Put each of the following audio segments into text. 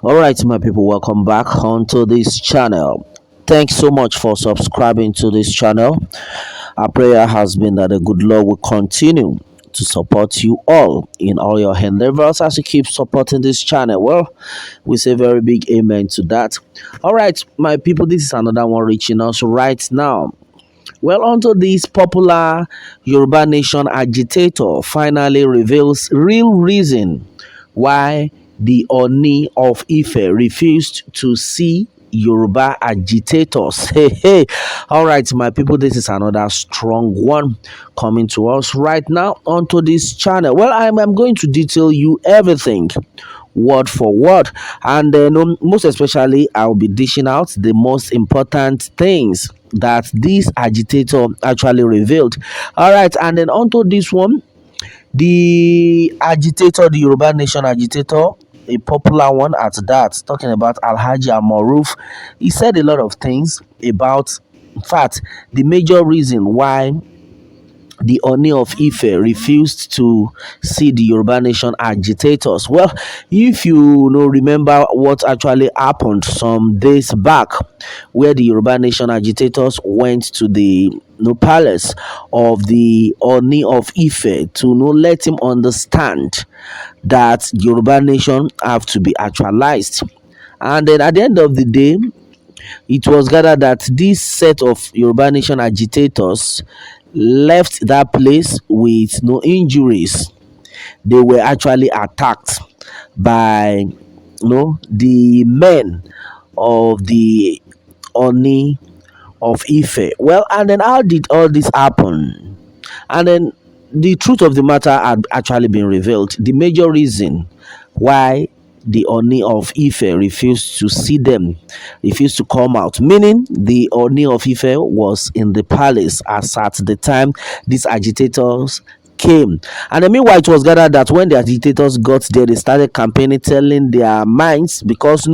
All right, my people, welcome back onto this channel. Thanks so much for subscribing to this channel. Our prayer has been that the good Lord will continue to support you all in all your endeavors as you keep supporting this channel. Well, we say very big amen to that. All right, my people, this is another one reaching us right now. Well, onto this popular Yoruba nation agitator finally reveals real reason why the Ooni of Ife refused to see Yoruba agitators. Hey, hey. All right, my people, this is another strong one coming to us right now onto this channel. Well, I'm going to detail you everything word for word, and then most especially I'll be dishing out the most important things that this agitator actually revealed. All right, and then onto this one, the agitator, the Yoruba nation agitator, a popular one at that, talking about Alhaji Amoruf. He said a lot of things about, in fact, the major reason why the Ooni of Ife refused to see the Yoruba nation agitators. Well, if you remember what actually happened some days back, where the Yoruba nation agitators went to the palace of the Ooni of Ife to let him understand that Yoruba nation have to be actualized. And then at the end of the day, it was gathered that this set of Yoruba nation agitators left that place with no injuries. They were actually attacked by the men of the Oni of Ife. Well, and then how did all this happen? And then the truth of the matter had actually been revealed. The major reason why the Oni of Ife refused to see them, refused to come out, meaning the Oni of Ife was in the palace as at the time these agitators came. And then meanwhile, it was gathered that when the agitators got there, they started campaigning, telling their minds, because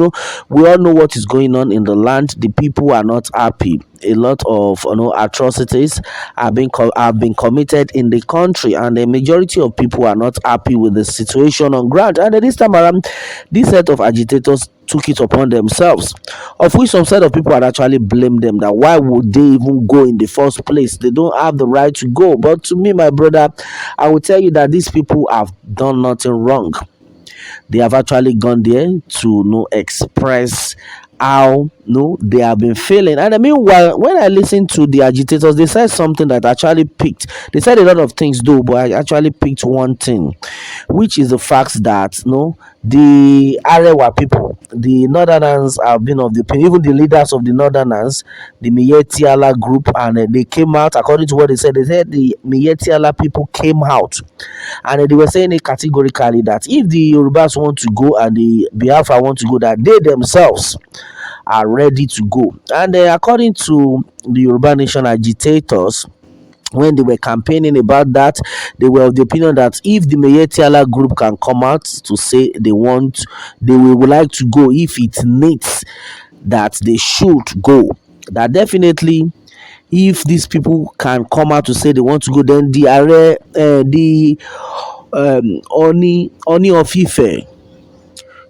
we all know what is going on in the land. The people are not happy. A lot of atrocities have been committed in the country, and the majority of people are not happy with the situation on ground. And then this time around, this set of agitators took it upon themselves, of which some set of people had actually blamed them, that why would they even go in the first place? They don't have the right to go. But to me, my brother, I will tell you that these people have done nothing wrong. They have actually gone there to express how they have been feeling. And I mean, when I listened to the agitators, they said something that actually picked. They said a lot of things though, but I actually picked one thing, which is the fact that the Arewa people, the Northerners, have been of the opinion, even the leaders of the Northerners, the Miyetti group, and they came out. According to what they said the Miyetti people came out, and they were saying it categorically that if the Yorubas want to go and the Biafra want to go, that they themselves are ready to go. And according to the Yoruba nation agitators, when they were campaigning about that, they were of the opinion that if the Miyetti group can come out to say they would like to go, if it needs that they should go, that definitely if these people can come out to say they want to go, then the Oni of Ife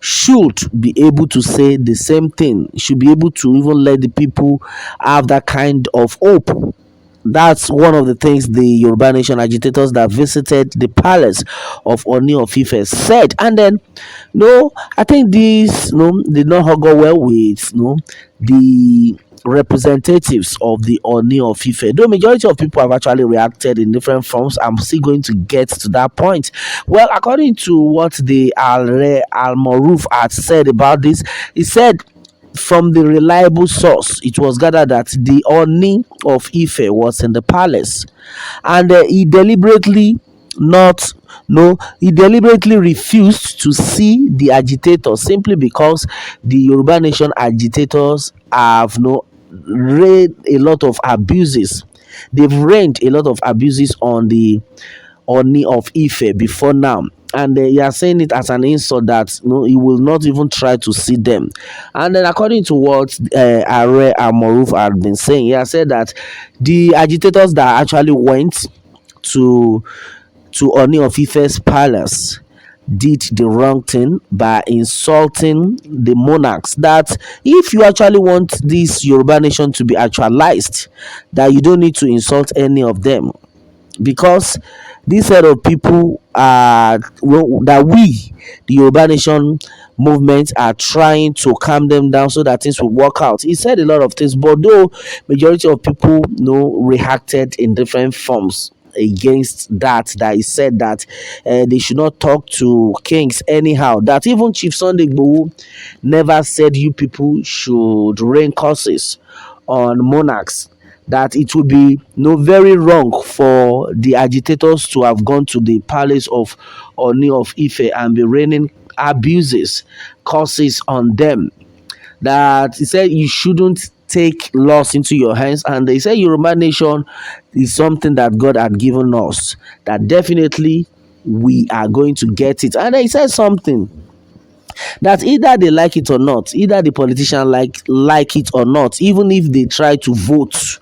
should be able to say the same thing, should be able to even let the people have that kind of hope. That's one of the things the Yoruba nation agitators that visited the palace of Ooni of Ife said. And then I think this did not go well with the representatives of the Ooni of Ife. Though majority of people have actually reacted in different forms, I'm still going to get to that point. Well, according to what the Al-Moruf had said about this, he said from the reliable source, it was gathered that the Ooni of Ife was in the palace, and he deliberately refused to see the agitators, simply because the Yoruba nation agitators have rained a lot of abuses. They've rained a lot of abuses on the Ooni of Ife before now, and you are saying it as an insult that he will not even try to see them. And then according to what Are Amoruf had been saying, he has said that the agitators that actually went to Ooni of Ife's palace, did the wrong thing by insulting the monarchs. That if you actually want this Yoruba nation to be actualized, that you don't need to insult any of them, because this set of people are, well, that we, the Yoruba Nation movement, are trying to calm them down so that things will work out. He said a lot of things, but though majority of people, reacted in different forms against that he said that they should not talk to kings anyhow, that even Chief Sunday Igboho never said you people should rain curses on monarchs, that it would be no very wrong for the agitators to have gone to the palace of Ooni of Ife and be raining abuses, curses on them. That he said you shouldn't take laws into your hands, and they said Yoruba nation is something that God had given us. That definitely we are going to get it. And he said something that either they like it or not, either the politician like it or not, even if they try to vote,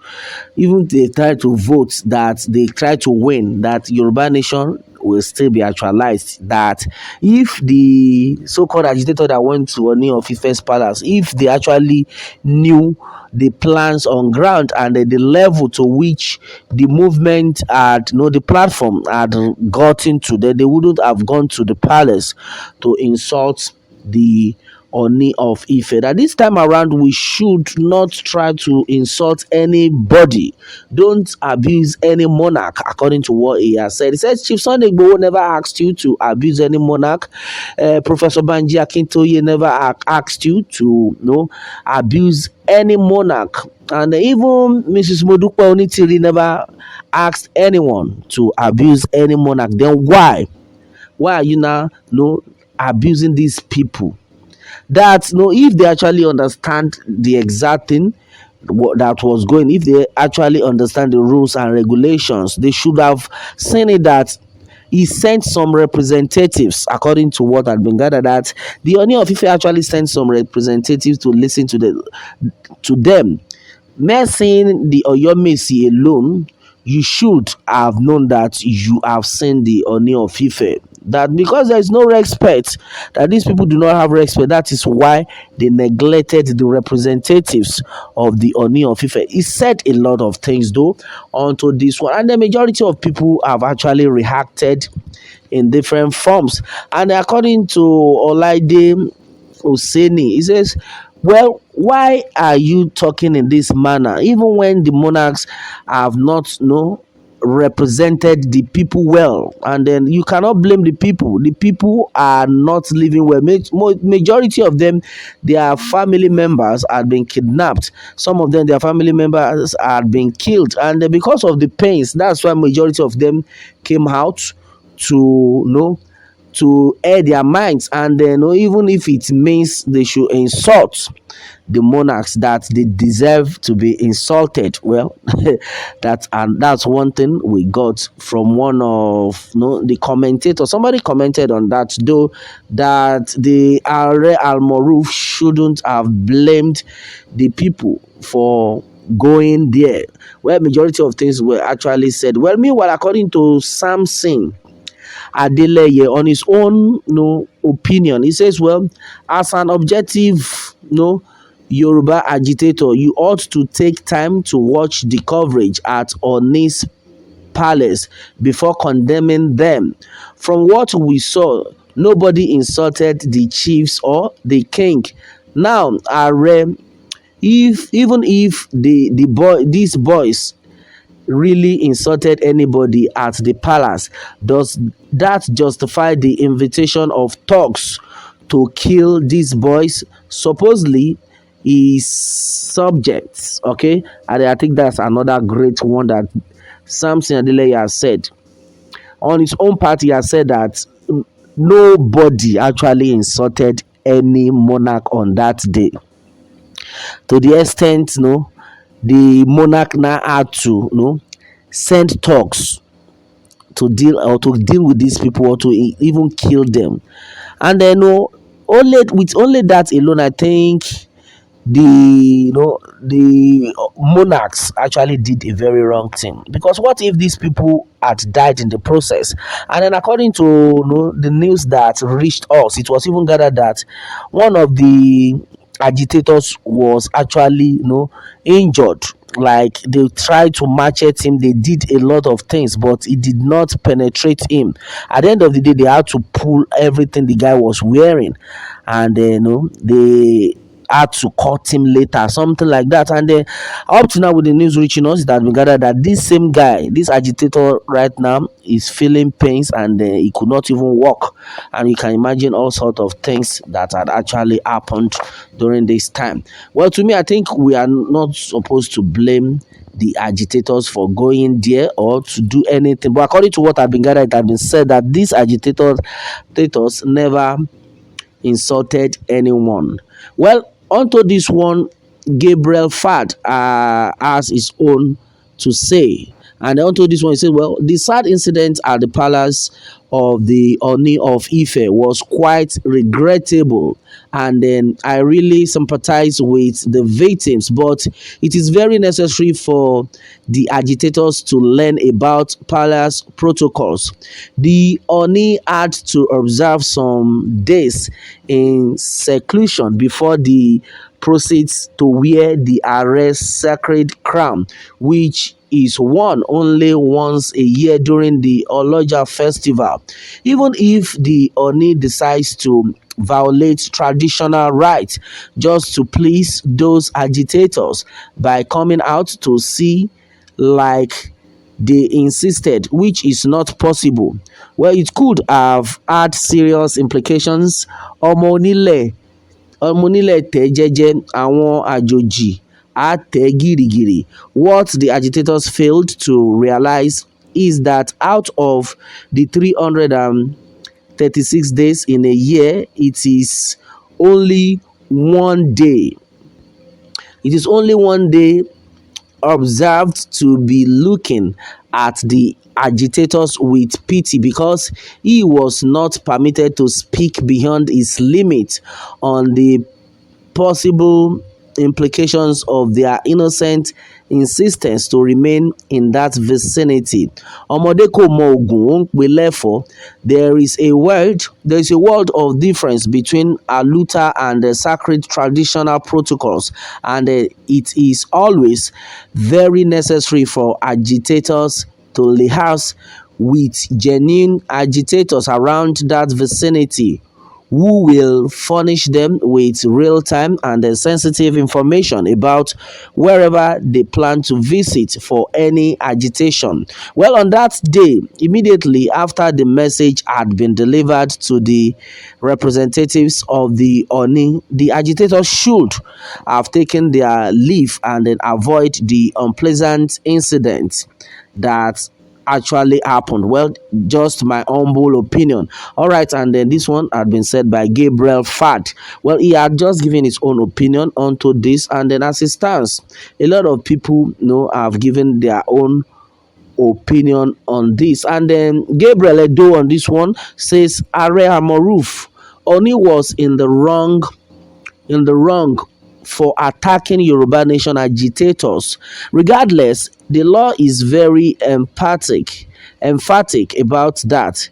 even if they try to vote, that they try to win, that Yoruba nation will still be actualized. That if the so-called agitator that went to Oni of Ife's palace, if they actually knew the plans on ground and the level to which the movement had, the platform had gotten to, then they wouldn't have gone to the palace to insult the Oni of Ife. That this time around we should not try to insult anybody. Don't abuse any monarch, according to what he has said. He says Chief Sunday Igboho never asked you to abuse any monarch. Professor Banji Akintoye never asked you to abuse any monarch. And even Mrs. Modupe Onitiri never asked anyone to abuse any monarch. Then why? Why are you now abusing these people? That if they actually understand the exact thing that was going, if they actually understand the rules and regulations, they should have seen it, that he sent some representatives, according to what had been gathered, that the Ooni of Ife actually sent some representatives to listen to them. Mere seeing the Oyomesi alone, you should have known that you have seen the Ooni of Ife. That because there is no respect, that these people do not have respect, that is why they neglected the representatives of the Ooni of Ife. He said a lot of things though onto this one, and the majority of people have actually reacted in different forms. And according to Olaide Oseni, he says, well, why are you talking in this manner, even when the monarchs have not represented the people well? And then you cannot blame the people. The people are not living well. Majority of them, their family members had been kidnapped. Some of them, their family members had been killed, and because of the pains, that's why majority of them came out to to air their minds. And then even if it means they should insult the monarchs, that they deserve to be insulted, well, that's one thing we got from one of the commentators. Somebody commented on that though, that the Are Al Moruf shouldn't have blamed the people for going there, where majority of things were actually said. Well, meanwhile, according to Samson Adeleye, on his own opinion, he says, well, as an objective Yoruba agitator, you ought to take time to watch the coverage at Ooni's palace before condemning them. From what we saw, nobody insulted the chiefs or the king. Now, even if these boys really insulted anybody at the palace, does that justify the invitation of thugs to kill these boys, supposedly his subjects? Okay, and I think that's another great one that Samson Adeleye has said. On his own part, he has said that nobody actually insulted any monarch on that day, to the extent the monarch now had to send talks to deal with these people, or to even kill them. And then only that alone, I think the monarchs actually did a very wrong thing, because what if these people had died in the process? And then, according to the news that reached us, it was even gathered that one of the agitators was actually injured. Like, they tried to machete him, they did a lot of things, but it did not penetrate him. At the end of the day, they had to pull everything the guy was wearing, and they had to cut him later, something like that. And then, up to now, with the news reaching us, it has been gathered that this same guy, this agitator, right now is feeling pains, and he could not even walk. And you can imagine all sort of things that had actually happened during this time. Well, to me, I think we are not supposed to blame the agitators for going there or to do anything. But according to what had been gathered, it had been said that these agitators never insulted anyone. Well, onto this one, Gabriel Fad has his own to say. And onto this one, he said, well, the sad incident at the palace of the Ooni of Ife was quite regrettable. And then I really sympathize with the victims, but it is very necessary for the agitators to learn about palace protocols. The Oni had to observe some days in seclusion before the proceeds to wear the arrest sacred crown, which is worn only once a year during the Oloja festival. Even if the Oni decides to violate traditional rights just to please those agitators by coming out to see like they insisted, which is not possible. Well, it could have had serious implications. Ọmọ onílẹ̀ ọmọ onílẹ̀ tẹ́ jẹ́jẹ́, àwọn àjòjì á tẹ̀ gìrìgìrì. What the agitators failed to realize is that out of the 336 days in a year, one day. It is only one day observed to be looking at the agitators with pity, because he was not permitted to speak beyond his limit on the possible implications of their innocent insistence to remain in that vicinity. Ọmọdé kò mọ Ògùn, ó ń pe lẹ́fọ̀ọ́. There is a world of difference between aluta and the sacred traditional protocols, and it is always very necessary for agitators to liaise with genuine agitators around that vicinity, who will furnish them with real-time and sensitive information about wherever they plan to visit for any agitation. Well, on that day, immediately after the message had been delivered to the representatives of the Oni, the agitators should have taken their leave and then avoid the unpleasant incident that actually happened. Well, just my humble opinion. All right, and then this one had been said by Gabriel Fad. Well, he had just given his own opinion onto this, and then as it stands, a lot of people have given their own opinion on this. And then Gabriel Edo on this one says Are Amoruf Oni was in the wrong for attacking Yoruba nation agitators. Regardless, the law is very emphatic about that.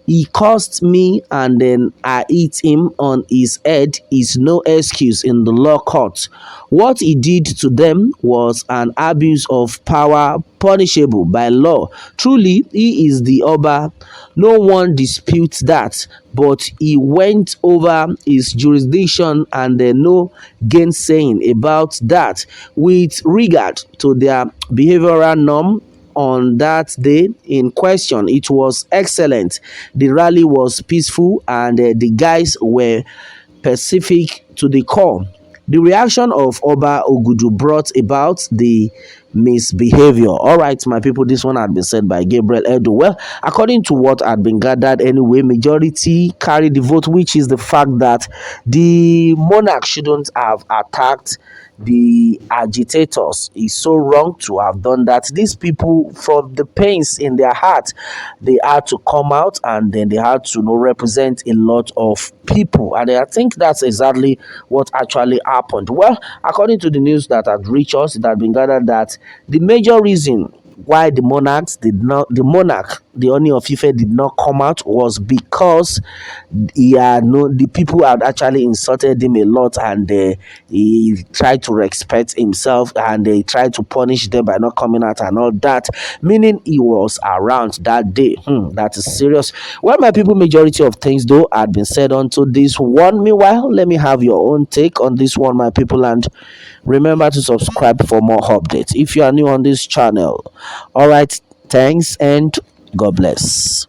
He cursed me and then I hit him on his head is no excuse in the law court. What he did to them was an abuse of power punishable by law. Truly, he is the Oba. No one disputes that, but he went over his jurisdiction and there no gainsaying about that. With regard to their behavioral norm, on that day in question, it was excellent. The rally was peaceful and the guys were pacific to the core. The reaction of Oba Ogudu brought about the misbehavior. All right, my people, this one had been said by Gabriel Edo. Well, according to what had been gathered anyway, majority carried the vote, which is the fact that the monarch shouldn't have attacked the agitators. It's so wrong to have done that. These people, from the pains in their heart, they had to come out, and then they had to, represent a lot of people. And I think that's exactly what actually happened. Well, according to the news that had reached us, it had been gathered that the major reason why the monarch, the Ooni of Ife, did not come out was because the people had actually insulted him a lot, and he tried to respect himself, and they tried to punish them by not coming out and all that, meaning he was around that day. That is serious. Well, my people, majority of things though had been said onto this one. Meanwhile, let me have your own take on this one, my people, and remember to subscribe for more updates if you are new on this channel. All right, thanks and God bless.